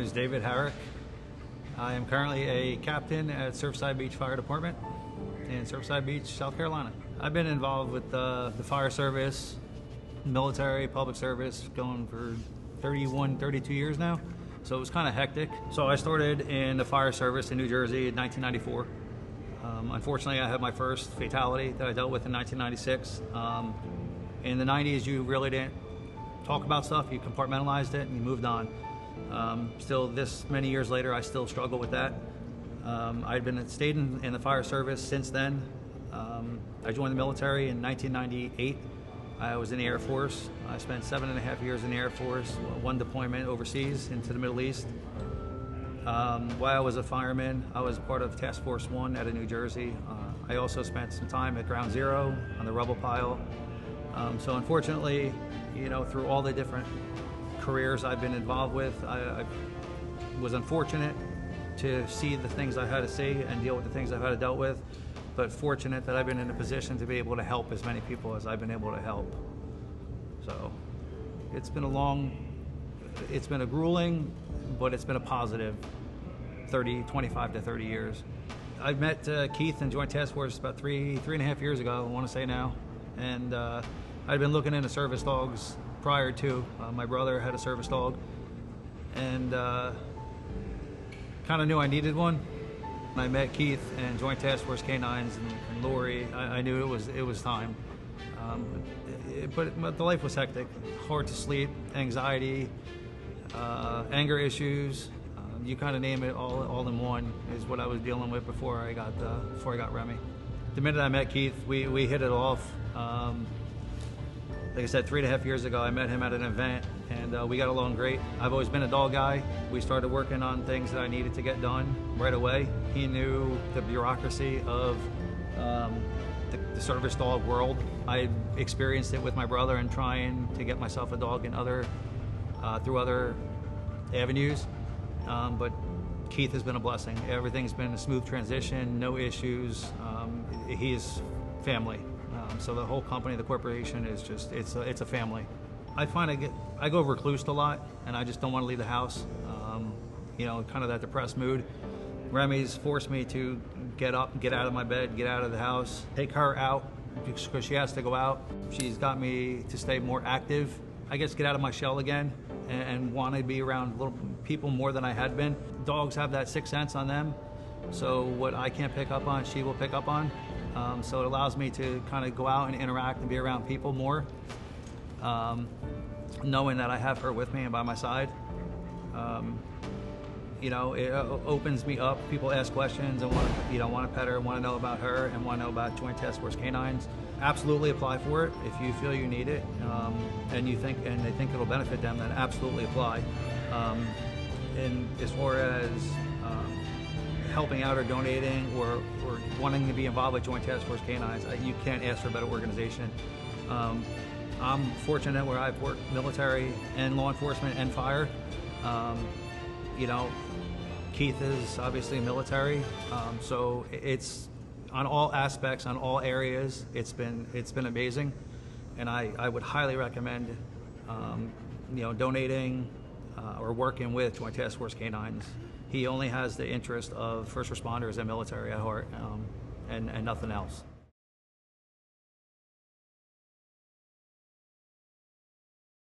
is David Harak. I am currently a captain at Surfside Beach Fire Department in Surfside Beach, South Carolina. I've been involved with the fire service, military, public service, going for 31, 32 years now. So it was kind of hectic. So I started in the fire service in New Jersey in 1994. Unfortunately, I had my first fatality that I dealt with in 1996. In the 90s, you really didn't talk about stuff. You compartmentalized it and you moved on. Still, this many years later, I still struggle with that. I'd stayed in the fire service since then. I joined the military in 1998. I was in the Air Force. I spent 7.5 years in the Air Force, one deployment overseas into the Middle East. While I was a fireman, I was part of Task Force 1 out of New Jersey. I also spent some time at Ground Zero on the rubble pile. So unfortunately, through all the different careers I've been involved with, I was unfortunate to see the things I had to see and deal with the things I've had to deal with, but fortunate that I've been in a position to be able to help as many people as I've been able to help. So it's been a grueling, but it's been a positive 25 to 30 years. I met Keith in Joint Task Force about three and a half years ago, I want to say now, and I'd been looking into service dogs prior to. My brother had a service dog, and kind of knew I needed one. When I met Keith and Joint Task Force Canines and Lori, I knew it was time. But the life was hectic, hard to sleep, anxiety, anger issues. You kind of name it all in one is what I was dealing with before I got Remmi. The minute I met Keith, we hit it off. Like I said, 3.5 years ago, I met him at an event, and we got along great. I've always been a dog guy. We started working on things that I needed to get done right away. He knew the bureaucracy of the service dog world. I experienced it with my brother and trying to get myself a dog in through other avenues. But Keith has been a blessing. Everything's been a smooth transition, no issues. He's family. So the whole company, the corporation, is just, it's a family. I find I go reclused a lot, and I just don't want to leave the house. Kind of that depressed mood. Remmi's forced me to get up, get out of my bed, get out of the house, take her out because she has to go out. She's got me to stay more active. I guess get out of my shell again and want to be around little people more than I had been. Dogs have that sixth sense on them, so what I can't pick up on, she will pick up on. So it allows me to kind of go out and interact and be around people more, knowing that I have her with me and by my side. It opens me up. People ask questions and want to pet her, want to know about her, and want to know about Joint Task Force Canines. Absolutely apply for it if you feel you need it, and they think it'll benefit them. Then absolutely apply. And as far as helping out or donating or wanting to be involved with Joint Task Force Canines, you can't ask for a better organization. I'm fortunate where I've worked military and law enforcement and fire. Keith is obviously military, so it's on all aspects, on all areas. It's been amazing, and I would highly recommend donating or working with Joint Task Force Canines. He only has the interest of first responders and military at heart, and nothing else.